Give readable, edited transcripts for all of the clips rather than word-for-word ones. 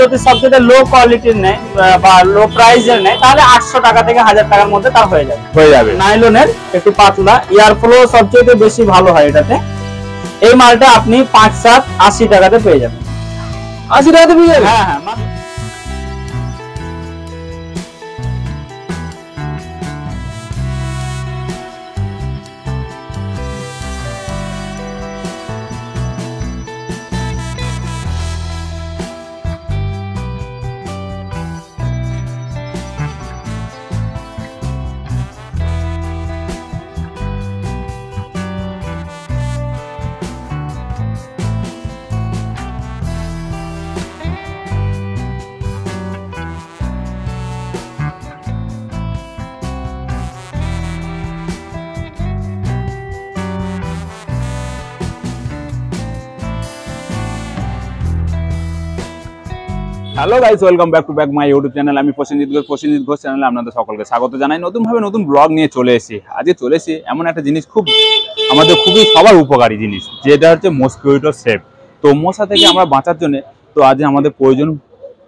যদি সবচেয়ে লো কোয়ালিটির নেয় বা লো প্রাইসের নেয় তাহলে 800 টাকা থেকে 1000 টাকার মধ্যে তার হয়ে যাবে। নাইলনের একটু পাতলা, এয়ার ফ্লো সবচেয়ে বেশি ভালো হয় এটাতে। এই মালটা আপনি 5-7 80 টাকাতে পেয়ে যাবেন। 80 টাকাতে পেয়ে যাবেন? হ্যাঁ হ্যাঁ। Hello guys, welcome back to my YouTube channel. আমি প্রসেনজিৎ ঘোষ চ্যানেলে আপনাদের সকলকে স্বাগত জানাই। নতুনভাবে নতুন ব্লগ নিয়ে চলে এসেছি। আজকে চলে এসেছি এমন একটা জিনিস, খুবই সবার উপকারী জিনিস, যেটা হচ্ছে মসকিউটো সেফ। তো মশা থেকে আমরা বাঁচার জন্য তো আজ আমাদের প্রয়োজন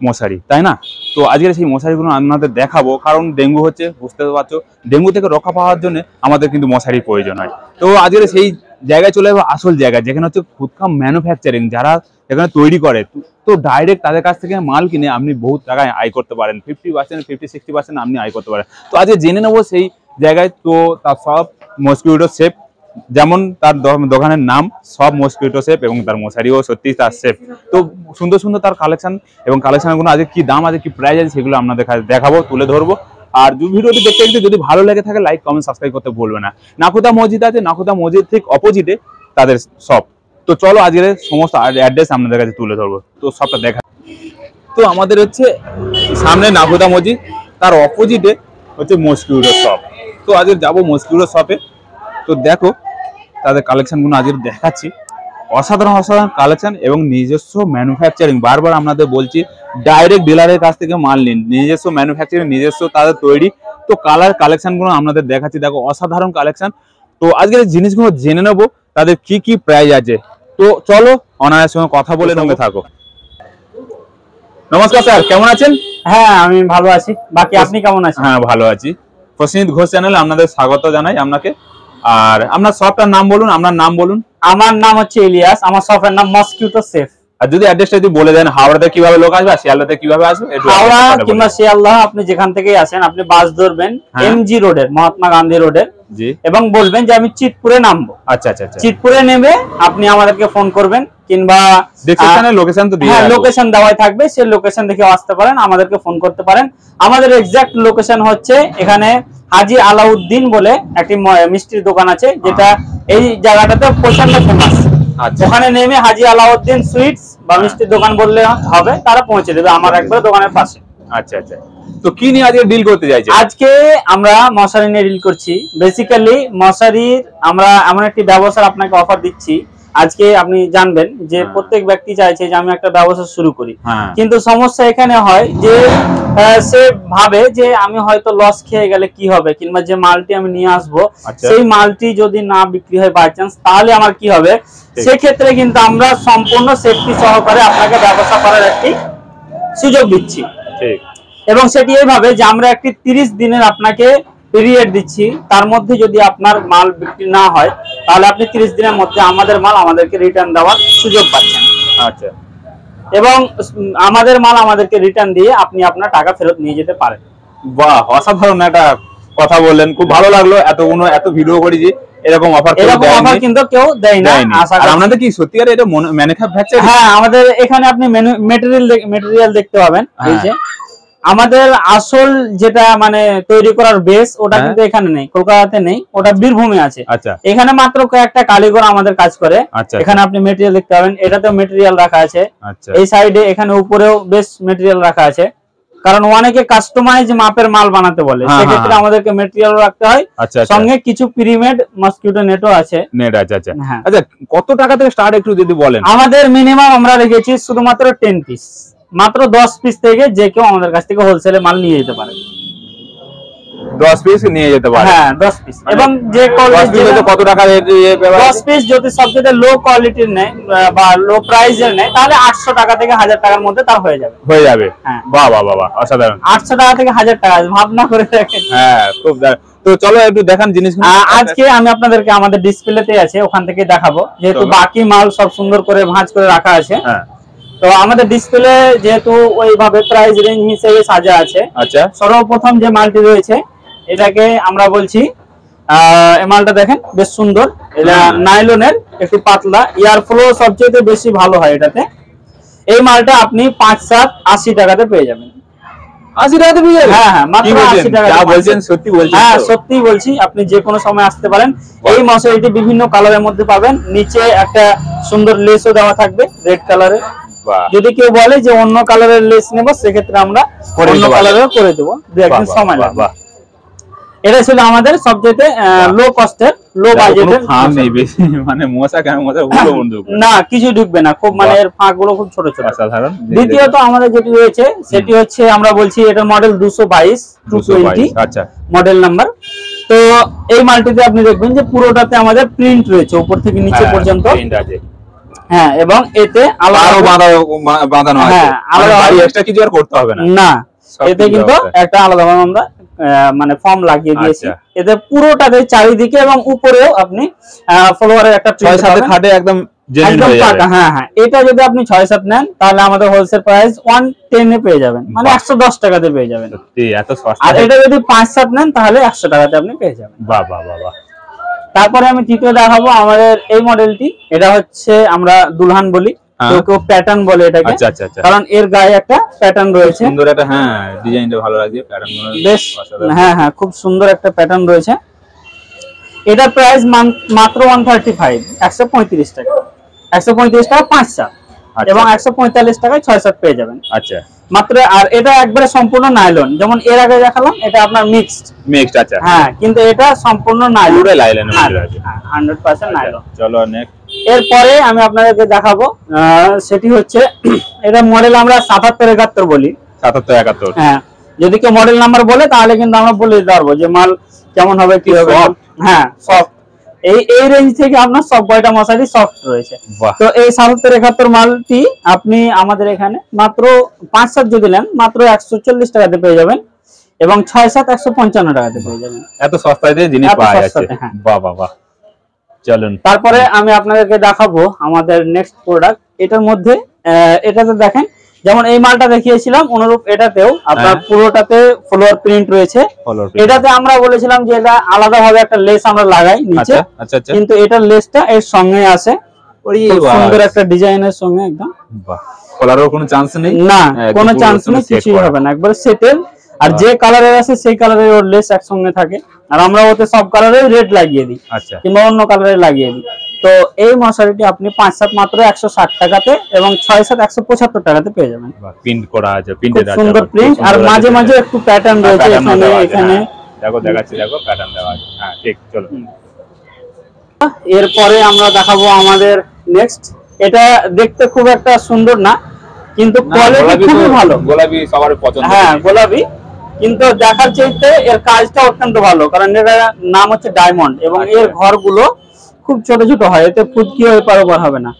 মশারি, তাই না? তো আজকের সেই মশারিগুলো আপনাদের দেখাবো, কারণ ডেঙ্গু হচ্ছে, বুঝতে পারছো। ডেঙ্গু থেকে রক্ষা পাওয়ার জন্য আমাদের কিন্তু মশারির প্রয়োজন হয়। তো আজকের সেই জায়গায় চলে যাবো, আসল জায়গায়, যেখানে হচ্ছে খুদকাম ম্যানুফ্যাকচারিং, যারা এখানে তৈরি করে। তো ডাইরেক্ট তাদের কাছ থেকে মাল কিনে আপনি বহুত টাকায় আয় করতে পারেন, 50%, 50-60% আপনি আয় করতে পারেন। তো আজকে জেনে নেবো সেই জায়গায়। তো তার সব মসকিউটো সেফ, যেমন তার দোকানের নাম সব মসকিউটো সেফ, এবং তার মশারিও সত্যি তার সেফ। তো সুন্দর সুন্দর তার কালেকশন, এবং কালেকশনগুলো আজকে কি দাম আছে, কি প্রাইস আছে, সেগুলো আপনাদের দেখাবো, তুলে ধরবো। আর ভিডিওটি দেখতে যদি ভালো লেগে থাকে, লাইক কমেন্ট সাবস্ক্রাইব করতে ভুলবে না। নাকুদা মসজিদ আছে, নাকুদা মসজিদ ঠিক অপোজিটে তাদের শপ। তো চলো আজকের সমস্ত অ্যাড্রেস আপনাদের কাছে তুলে ধরবো, তো সবটা দেখা। তো আমাদের হচ্ছে সামনে নাকুদা মসজিদ, তার অপোজিটে হচ্ছে মসকিউটো শপ। তো আজকে যাবো মসকিউটো শপে। তো দেখো তাদের কালেকশনগুলো আজকে দেখাচ্ছি। অসাধারণ অসাধারণ কালেকশন এবং নিজস্ব ম্যানুফ্যাকচারিং। বারবার আপনাদের বলছি, ডাইরেক্ট ডিলারের কাছ থেকে মাল নিন, নিজস্ব ম্যানুফ্যাকচারিং, নিজস্ব তাদের তৈরি। তো কালেকশনগুলো আপনাদের দেখাচ্ছি, দেখো অসাধারণ কালেকশন। তো আজকের জিনিসগুলো জেনে নেবো তাদের কি কি প্রাইস আছে। তো চলো অনারের সঙ্গে কথা বলে সঙ্গে থাকো। নমস্কার স্যার, কেমন আছেন? হ্যাঁ আমি ভালো আছি, বাকি আপনি কেমন আছেন? হ্যাঁ ভালো আছি। প্রসেনজিৎ ঘোষ চ্যানেলে আপনাদের স্বাগত জানাই আপনাকে। আর আপনার শপটার নাম বলুন, আপনার নাম বলুন। আমার নাম হচ্ছে ইলিয়াস, আমার শপের নাম মসকিউটো সেফ। আর যদি অ্যাড্রেসটা যদি বলে দেন, হাওড়াতে কিভাবে লোক আসবে আর শিয়ালদাতে কিভাবে আসবে? হাওড়া কিংবা শিয়ালদহ আপনি যেখান থেকেই আসেন, আপনি বাস ধরবেন এমজি রোডের, মহাত্মা গান্ধী রোডের, এবং বলবেন যে আমি চিতপুরে নামবো। আচ্ছা আচ্ছা আচ্ছা। চিতপুরে নেমে আপনি আমাদেরকে ফোন করবেন, কিংবা ডেসক্রিপশনে লোকেশন তো দিয়ে রাখবো, লোকেশন দেওয়াই থাকবে, সেই লোকেশন দেখে আসতে পারেন, আমাদেরকে ফোন করতে পারেন। আমাদের এক্সাক্ট লোকেশন হচ্ছে এখানে হাজি আলাউদ্দিন বলে একটি মিষ্টির দোকান আছে, যেটা এই জায়গাটাতে প্রচন্ড ফেমাস। ওখানে নেমে হাজি আলাউদ্দিন সুইটস বা মিষ্টির দোকান বললে হবে, তারা পৌঁছে দেবে আমার একবার দোকানের পাশে। আচ্ছা আচ্ছা। তো কি নিয়ে আজকে ডিল করতে চাইছেন? আজকে আমরা মশারি নিয়ে ডিল করছি। বেসিক্যালি মশারির আমরা এমন একটি ব্যবসা আপনাকে অফার দিচ্ছি আজকে। আপনি জানবেন যে প্রত্যেক ব্যক্তি চাইছে যে আমি একটা ব্যবসা শুরু করি, কিন্তু সমস্যা এখানে হয় যে সে ভাবে যে আমি হয়তো লস খেয়ে গেলে কি হবে, কিংবা যে মালটি আমি নিয়ে আসবো সেই মালটি যদি না বিক্রি হয় বাই চান্স, তাহলে আমার কি হবে। সেক্ষেত্রে কিন্তু আমরা সম্পূর্ণ সেফটি সহকারে আপনাকে ব্যবসা করার একটি সুযোগ দিচ্ছি। ঠিক। এবং সেটি এইভাবে যে আমরা একটি 30 দিনের আপনাকে পিরিয়ড দিচ্ছি, তার মধ্যে যদি আপনার মাল বিক্রি না হয় তাহলে আপনি 30 দিনের মধ্যে আমাদের মাল আমাদেরকে রিটার্ন দেওয়ার সুযোগ পাচ্ছেন। আচ্ছা। এবং আমাদের মাল আমাদেরকে রিটার্ন দিয়ে আপনি আপনার টাকা ফেরত নিয়ে যেতে পারেন। বাহ, অসাধারণ একটা কথা বললেন, খুব ভালো লাগলো। এত ভিডিও করেছি, এরকম অফার কিন্তু কেউ দেয় না। আর আপনাদের কি সত্যিকারে এটা ম্যানুফ্যাকচার? হ্যাঁ, আমাদের এখানে আপনি ম্যাটেরিয়াল দেখতে পাবেন। এই যে আমাদের আসল যেটা মানে তৈরি করার বেস, ওটা কিন্তু এখানে নেই, কলকাতাতে নেই, ওটা বীরভূমে আছে। এখানে মাত্র কয়েকটা কারিগর আমাদের কাজ করে। এখানে আপনি মেটেরিয়াল দেখতে পাবেন, এটাতেও মেটেরিয়াল রাখা আছে, এই সাইডে এখানে উপরেও বেশ মেটেরিয়াল রাখা আছে। কারণ অনেকে কাস্টমাইজ মাপের মাল বানাতে বলে, সেক্ষেত্রে আমাদেরকে মেটেরিয়াল রাখতে হয়, সঙ্গে কিছু প্রিমেড মসকিউটো নেটও আছে। আচ্ছা, কত টাকা থেকে স্টার্ট একটু যদি বলেন? আমাদের মিনিমাম আমরা রেখেছি শুধুমাত্র 10 পিস, মাত্র 10 পিস থেকে যে কেউ আমাদের কাছ থেকে হোলসেলে মাল নিয়ে যেতে পারে। 10 পিস নিয়ে যেতে পারে। হ্যাঁ 10 পিস। এবং যে কোয়ালিটি কত টাকা 10 পিস যদি সবচেয়ে লো কোয়ালিটির নেয় বা লো প্রাইসের নেয় তাহলে 800 টাকা থেকে 1000 টাকার মধ্যে তার হয়ে যাবে। হ্যাঁ বাহ বাহ বাহ, অসাধারণ। 800 টাকা থেকে 1000 টাকা ভাবনা করে দেখেন। হ্যাঁ খুব। তো চলো একটু দেখান জিনিসগুলো। আজকে আমি আপনাদেরকে আমাদের ডিসপ্লেতে আছে ওখান থেকে দেখাবো, যেহেতু বাকি মাল সব সুন্দর করে ভাঁজ করে রাখা আছে। হ্যাঁ তো আমাদের ডিসপ্লে যেহেতু ওইভাবে প্রাইস রেঞ্জ হিসেবে সাজা আছে। আচ্ছা, সর্বপ্রথম যে মালটি রয়েছে এটাকে আমরা বলছি এই মালটা দেখেন বেশ সুন্দর, এটা নাইলনের একটু পাতলা, এয়ার ফ্লো সবচেয়ে বেশি ভালো হয় এটাতে। এই মালটা আপনি 5-7-80 টাকাতে পেয়ে যাবেন। 80 টাকাতে পেয়ে যাবেন? হ্যাঁ হ্যাঁ, মাত্র 80 টাকা। যা বলছেন সত্যি বলছেন? হ্যাঁ সত্যি বলছি, আপনি যে কোনো সময় আসতে পারেন। এই মশারিটি বিভিন্ন কালারের মধ্যে পাবেন, নিচে একটা সুন্দর লেসও দেওয়া থাকবে রেড কালারের। যদি কেউ বলে যে অন্য কালারের লেস নেব সেক্ষেত্রে আমরা অন্য কালারের করে দেবো, দু একদিন সময় লাগবে। এটা ছিল আমাদের সবচেয়ে লো কস্টের, লো বাজেটের। ফার্ম নেই বেশি, মানে মশা কেন মশা উড়ো বন্ধু না কিছু ঢুকবে না, খুব মানে এর ফাঁকগুলো খুব ছোট ছোট। সাধারণ। দ্বিতীয়ত আমাদের যেটি রয়েছে সেটি হচ্ছে আমরা বলছি এটা মডেল 222 আচ্ছা মডেল নাম্বার। তো এই মালটিতে আপনি দেখবেন যে পুরোটাতে আমাদের প্রিন্ট রয়েছে উপর থেকে নিচে পর্যন্ত। হ্যাঁ, এবং এতে আলাদা বাঁধানো আছে, আলাদা এক্সট্রা কিছু আর করতে হবে না। এতে কিন্তু একটা আলাদাভাবে আমরা মানে ফর্ম লাগিয়ে দিয়েছি। এতে পুরোটাতে চারিদিকে এবং উপরেও আপনি ফলোয়ারের একটা 6-7 খাটে একদম জেনুইন হয়ে যাবে। হ্যাঁ হ্যাঁ, এটা যদি আপনি 6-7 নেন তাহলে আমাদের হোলসেল প্রাইস 110 এ পেয়ে যাবেন, মানে 110 টাকাতে পেয়ে যাবেন। সত্যি এত সস্তা। আর এটা যদি 5-7 নেন তাহলে 100 টাকাতে আপনি পেয়ে যাবেন। বাহ বাহ বাহ। তারপরে আমি তৃতীয় দেখাবো আমাদের এই মডেলটি। এটা হচ্ছে আমরা দুলহান বলি, কেউ প্যাটার্ন বলে এটাকে। আচ্ছা আচ্ছা আচ্ছা, কারণ এর গায়ে একটা প্যাটার্ন রয়েছে, সুন্দর একটা। হ্যাঁ ডিজাইনটা ভালো লাগছে, প্যাটার্নগুলো বেশ। হ্যাঁ হ্যাঁ, খুব সুন্দর একটা প্যাটার্ন রয়েছে। এটা প্রাইস মাত্র 135, 135 টাকা। 135 টাকা 5-7, এবং 145 টাকায় 6-7 পেয়ে যাবেন। আচ্ছা মাত্র। আর এটা একবারে সম্পূর্ণ নাইলন, যেমন এর আগে দেখালাম এটা আপনার মিক্সড। আচ্ছা হ্যাঁ, কিন্তু এটা সম্পূর্ণ নাইলন, পুরো নাইলনের মধ্যে আছে, 100% নাইলন। চলো নেক্সট। এরপরে আমি আপনাদেরকে দেখাবো সেটি হচ্ছে এটা মডেল আমরা 77-71 বলি। 77-71। হ্যাঁ, যদি কেউ মডেল নাম্বার বলে তাহলে কিন্তু আমরা বলে দিতে পারবো যে মাল কেমন হবে কি হবে। হ্যাঁ সফট, এই রেঞ্জ থেকে আপনার সব কয়টা মশারি সফট রয়েছে। তো এই 77-71 মালটি আপনি আমাদের এখানে মাত্র 5-7 যদি নেন মাত্র 140 টাকাতে পেয়ে যাবেন, এবং 6-7 155 টাকাতে পেয়ে যাবেন। এত সস্তায় জিনিস পাওয়া যাচ্ছে। বাহ বাহ বাহ। চলুন তারপরে আমি আপনাদেরকে দেখাবো আমাদের নেক্সট প্রোডাক্ট। এটার মধ্যে এটাতে দেখেন যেমন এই মালটা দেখিয়েছিলাম অনুরূপ এটাতেও আপনার পুরোটাতে ফ্লোর প্রিন্ট রয়েছে। এটাতে আমরা বলেছিলাম যে এটা আলাদাভাবে একটা লেস আমরা লাগাই নিচে, কিন্তু এটার লেসটা এর সঙ্গে আছে, সুন্দর একটা ডিজাইনের সঙ্গে একদম। বাহ, খোলারও কোনো চান্স নেই? না, কোনো চান্স নেই, কিছুই হবে না, একবারে সেটেল। আর যে কালারের আছে সেই কালারের ওর লেস একসঙ্গে থাকে। আর আমরা ওতে সব কালারের রেড লাগিয়ে দিই, কিংবা অন্য কালারে লাগিয়ে দিই। তো এই মশারিটি আপনি 5-7 মাত্র 160 টাকাতে এবং 6-7 175 টাকাতে পেয়ে যাবেন। প্রিন্ট করা আছে, প্রিন্টেড আছে, সুন্দর প্রিন্ট। আর মাঝে মাঝে একটু প্যাটার্ন রয়েছে এখানে এখানে। দেখো দেখাচ্ছি, দেখো প্যাটার্ন দেওয়া আছে। হ্যাঁ ঠিক, চলো। এরপরে আমরা দেখাবো আমাদের নেক্সট। এটা দেখতে খুব একটা সুন্দর না, কিন্তু কোয়ালিটি খুবই ভালো। গোলাপি সবার পছন্দ। হ্যাঁ গোলাপি, কিন্তু দেখার চাইতে এর কাজটা অত্যন্ত ভালো, কারণ এর নাম হচ্ছে ডায়মন্ড, এবং এর ঘরগুলো খুব ছোট ছোট হয়, এতে ফুটকি হয়ে পারাবার হবে না,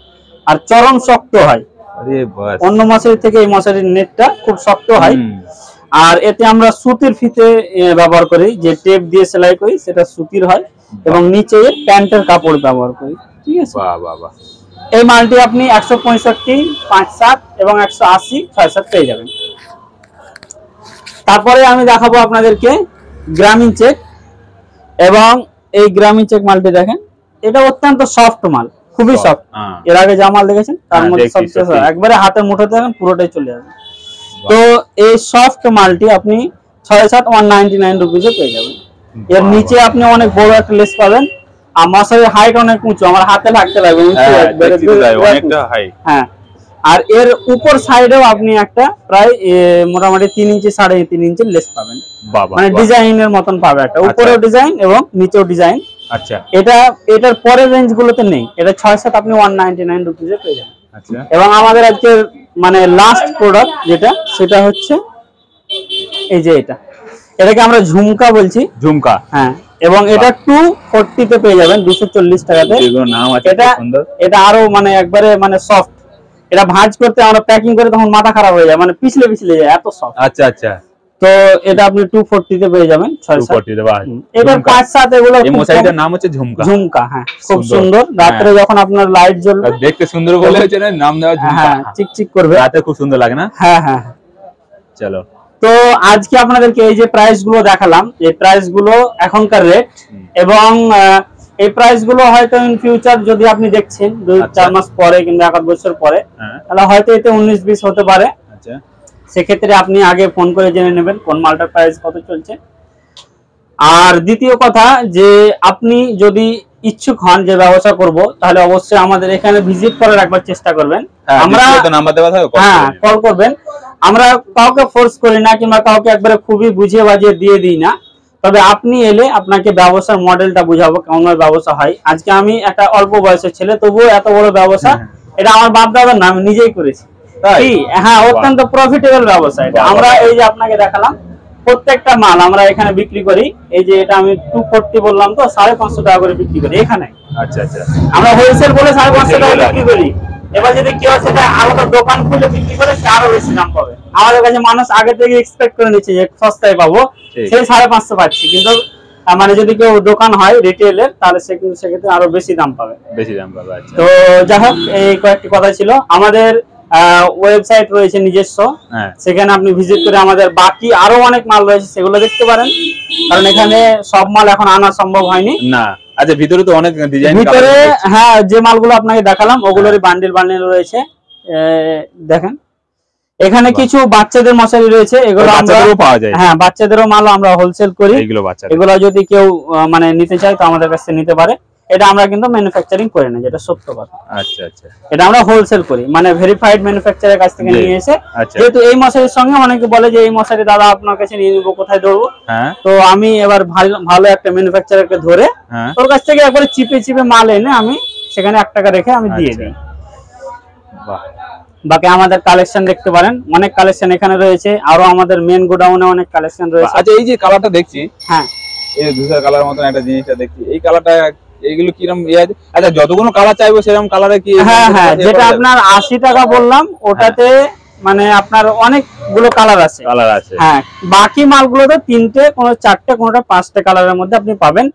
আর চরম শক্ত হয়। অন্য মশারি থেকে এই মশারির নেটটা খুব শক্ত হয়। আর এতে আমরা সুতির ফিতে ব্যবহার করি, যে টেপ দিয়ে সেলাই করি সেটা সুতির হয়, এবং নিচে প্যান্টের কাপড় ব্যবহার করি। ঠিক আছে, এই মালটি আপনি 165, 5-7 এবং 180, 6-7 পেয়ে যাবেন। তারপরে আমি দেখাবো আপনাদেরকে গ্রামীণ চেক, এবং এই গ্রামীণ চেক মালটি দেখেন, এটা অত্যন্ত সফট মাল, খুবই সফট। এর আগে যা মাল দেখেছেন তার মধ্যে সবচেয়ে একবারে হাতের মুঠোতে দেখেন পুরোটাই চলে যাবে। তো এই সফট মালটি আপনি 6-7 199 রুপিসে পেয়ে যাবেন। এর নিচে আপনি অনেক বড় একটা লেস পাবেন, আর মশারির হাইট অনেক উঁচু, আমার হাতে লাগতে লাগবে উঁচু একবারে অনেকটা হাইট। হ্যাঁ, আর এর উপর সাইডেও আপনি একটা প্রায় মোটামুটি 3 ইঞ্চি 3.5 ইঞ্চি লেস পাবেন, মানে ডিজাইনের মতন পাবে একটা, উপরেও ডিজাইন এবং নিচেও ডিজাইন। আচ্ছা, এটার পরের রেঞ্জ গুলোতে নেই, এটা 6-7 আপনি 199 রুপিসে পেয়ে যাবেন। আচ্ছা, এবং আমাদের আজকের মানে লাস্ট প্রোডাক্ট যেটা, সেটা হচ্ছে এই যে এটা। এটাকে আমরা ঝুমকা বলছি। ঝুমকা, হ্যাঁ। এবং এটা 240 তে পেয়ে যাবেন, 240 টাকাতে। নাম আছে, এটা সুন্দর। এটা আরো মানে একবারে মানে সফট। এটা ভাঁজ করতে আমরা প্যাকিং করে তখন মাথা খারাপ হয়ে যায়, মানে পিছলে যায়, এত সফট। আচ্ছা আচ্ছা। তো এটা আপনি 240 তে পেয়ে যাবেন, 6-7। এটার 5-7 এগুলো। এই মশারিটার নাম হচ্ছে ঝুমকা। ঝুমকা, হ্যাঁ, খুব সুন্দর। রাতে যখন আপনার লাইট জ্বলবে, দেখতে সুন্দর বলে হচ্ছে না নাম দেওয়া ঝুমকা। হ্যাঁ, চিকচিক করবে, রাতে খুব সুন্দর লাগে না? হ্যাঁ হ্যাঁ। চলো, তো আজকে আপনাদেরকে এই যে প্রাইস গুলো দেখালাম, এই প্রাইস গুলো এখনকার রেট, এবং এই প্রাইস গুলো হয়তো ইন ফিউচার যদি আপনি দেখছেন 2-4 মাস পরে কিংবা 1 বছর পরে, তাহলে হয়তো এতে 19-20 হতে পারে। আচ্ছা, সেক্ষেত্রে আপনি আগে ফোন করে জেনে নেবেন কোন মালটার প্রাইস কত চলছে। আর দ্বিতীয় কথা, যে আপনি যদি ইচ্ছুক হন যে ব্যবসা করব, তাহলে অবশ্যই আমাদের এখানে ভিজিট করার একবার চেষ্টা করবেন। আমরা নাম্বার দেওয়া থাকবে, হ্যাঁ, কল করবেন। আমরা কাউকে ফোর্স করি না কিংবা কাউকে একবারে খুবই বুঝিয়ে বাজিয়ে দিয়ে দিই না। তবে আপনি এলে আপনাকে ব্যবসার মডেলটা বুঝাবো, কেমন ব্যবসা হয়। আজকে আমি একটা অল্প বয়সের ছেলে, তবুও এত বড় ব্যবসা, এটা আমার বাপ দাদার না, আমি নিজেই করেছি। হ্যাঁ, অত্যন্ত প্রফিটেবল ব্যবসা এটা। আমরা এই যে আপনাকে দেখালাম, প্রত্যেকটা মাল আমরা এখানে বিক্রি করি। এই যে এটা আমি 240 বললাম, তো 550 টাকা করে বিক্রি করি এখানে। আচ্ছা আচ্ছা, আমরা হোলসেল বলে 550 টাকা বিক্রি করি। এবার যদি কেউ সেটা আলাদা দোকান খুলে বিক্রি করে, সে আরো বেশি দাম পাবে। আমাদের কাছে মানুষ আগে থেকে এক্সপেক্ট করে নিচ্ছে যে সস্তায় পাবো, সেই 550 পাচ্ছি। কিন্তু মানে যদি কেউ দোকান হয় রিটেলের, তাহলে সে কিন্তু সেক্ষেত্রে আরো বেশি দাম পাবে। আচ্ছা। তো যাই হোক, এই কয়েকটি কথা ছিল। আমাদের ওয়েবসাইট রয়েছে নিজস্ব, সেখানে আপনি ভিজিট করে আমাদের বাকি আরো অনেক মাল রয়েছে, সেগুলো দেখতে পারেন। কারণ এখানে সব মাল এখন আনা সম্ভব হয়নি না। আচ্ছা, ভিতরে তো অনেক ডিজাইন, ভিতরে হ্যাঁ যে মালগুলো আপনাকে দেখালাম ওগুলোরই বান্ডিল বান্ডিল রয়েছে। দেখেন, এখানে কিছু বাচ্চাদের মশারি রয়েছে, এগুলো বাচ্চাদেরও পাওয়া যায়। হ্যাঁ, বাচ্চাদেরও মাল আমরা হোলসেল করি। এগুলো যদি কেউ মানে নিতে চায়, তো আমাদের কাছ থেকে নিতে পারে। এটা আমরা কিন্তু ম্যানুফ্যাকচারিং করি না, যেটা সত্য কথা। আচ্ছা আচ্ছা, এটা আমরা হোলসেল করি, মানে ভেরিফাইড ম্যানুফ্যাকচারের কাছ থেকে নিয়ে এসে। যেহেতু এই মশারির সঙ্গে অনেকে বলে যে এই মশারি দাদা আপনার কাছে নিয়ে নিবো, কোথায় ধরবো? তো আমি এবার ভালো একটা ম্যানুফ্যাকচারারকে ধরে তোর কাছ থেকে একবারে চিপে মাল এনে আমি সেখানে 1 টাকা রেখে আমি দিয়ে দিই। বাকি আমাদের কালেকশন দেখতে পারেন, অনেক কালেকশন এখানে রয়েছে। আরো আমাদের মেন গোডাউনে অনেক কালেকশন রয়েছে। আচ্ছা, এই যে কালারটা দেখছি, হ্যাঁ, এই ধূসর কালার মতন একটা জিনিসটা দেখছি, এই কালারটা এইগুলো কিরকম? আচ্ছা, যতগুলো কালার চাইবো সেরকম কালারে কি? হ্যাঁ হ্যাঁ, যেটা আপনার 80 টাকা বললাম, ওটাতে মানে আপনার অনেকগুলো কালার আছে। হ্যাঁ, বাকি মালগুলোতে 3টে, কোনো 4টে, কোনোটা 5টে কালারের মধ্যে আপনি পাবেন।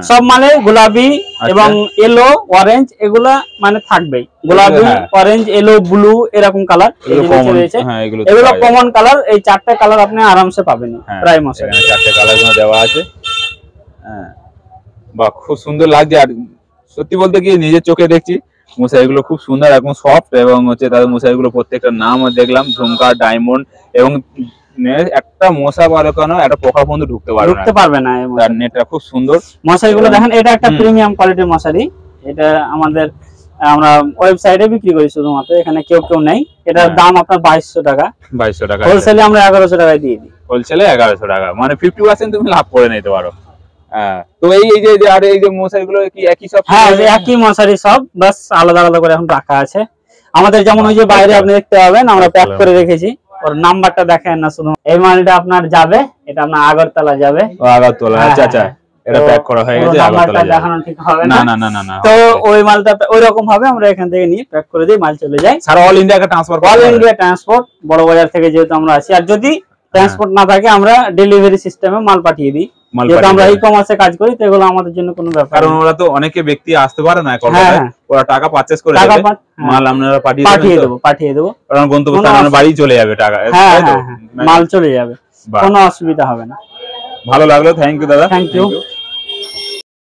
সব মালে গোলাপি এবং ইয়েলো, অরেঞ্জ এগুলা মানে থাকবেই। গোলাপি, অরেঞ্জ, ইয়েলো, ব্লু এরকম কালার রয়েছে। এগুলো কমন কালার। এই 4টে কালার আপনি আরামসে পাবেন প্রায় মশারি। 4টে কালার দেওয়া আছে। হ্যাঁ, বাহ, খুব সুন্দর লাগছে। আর সত্যি বলতে কি, নিজের চোখে দেখছি মশারিগুলো খুব সুন্দর, একদম সফট, এবং হচ্ছে তাদের মশারিগুলো প্রত্যেকটা নাম দেখলাম, ঝুমকা, ডায়মন্ড, এবং একটা মশা পারে কেন একটা পোকা বন্ধু ঢুকতে পারবে না। তার নেটটা খুব সুন্দর। মশারিগুলো দেখেন, এটা একটা প্রিমিয়াম কোয়ালিটির মশারি। এটা আমাদের আমরা ওয়েবসাইটে বিক্রি করি শুধুমাত্র, এখানে কেউ নেই। এটার দাম আপনার 2200 টাকা। 2200 টাকা। হোলসেলে আমরা 1100 টাকায় দিয়ে দিই। হোলসেলে 1100 টাকা, মানে 50% তুমি লাভ করে নিতে পারো। তো এই যে আর এই যে মশারিগুলো কি একই সব? হ্যাঁ, একই মশারি সব, বাস আলাদা আলাদা করে এখন রাখা আছে। আমাদের যেমন ওই যে বাইরে আপনি দেখতে পাবেন আমরা প্যাক করে রেখেছি, ওর নাম্বারটা দেখেন না শুধু। এই মালটা আপনার যাবে, এটা আপনার আগরতলা যাবে। আগরতলা, আচ্ছা আচ্ছা, এটা প্যাক করা হয়ে গেছে, আগরতলা দেখানো ঠিক হবে না। না না না, তো ওই মালটা ওই রকম ভাবে আমরা এখান থেকে নিয়ে প্যাক করে দিই, মাল চলে যায়। সারা all India transfer, all India transport, বড় বাজার থেকে যেহেতু আমরা আসি। আর যদি ট্রান্সপোর্ট না থাকে, আমরা ডেলিভারি সিস্টেমে মাল পাঠিয়ে দিই। যেহেতু আমরা ই-কমার্সে কাজ করি, তো এগুলো আমাদের জন্য কোনো ব্যাপার। কারণ ওরা তো অনেকে ব্যক্তি আসতে পারে না কলকাতায়, ওরা টাকা পারচেজ করে দেবে, মাল আমরা পাঠিয়ে দেবো, কারণ গন্তব্যস্থানে বাড়ি চলে যাবে টাকা, মাল চলে যাবে, কোনো অসুবিধা হবে না। ভালো লাগলো, থ্যাংক ইউ দাদা। Thank you.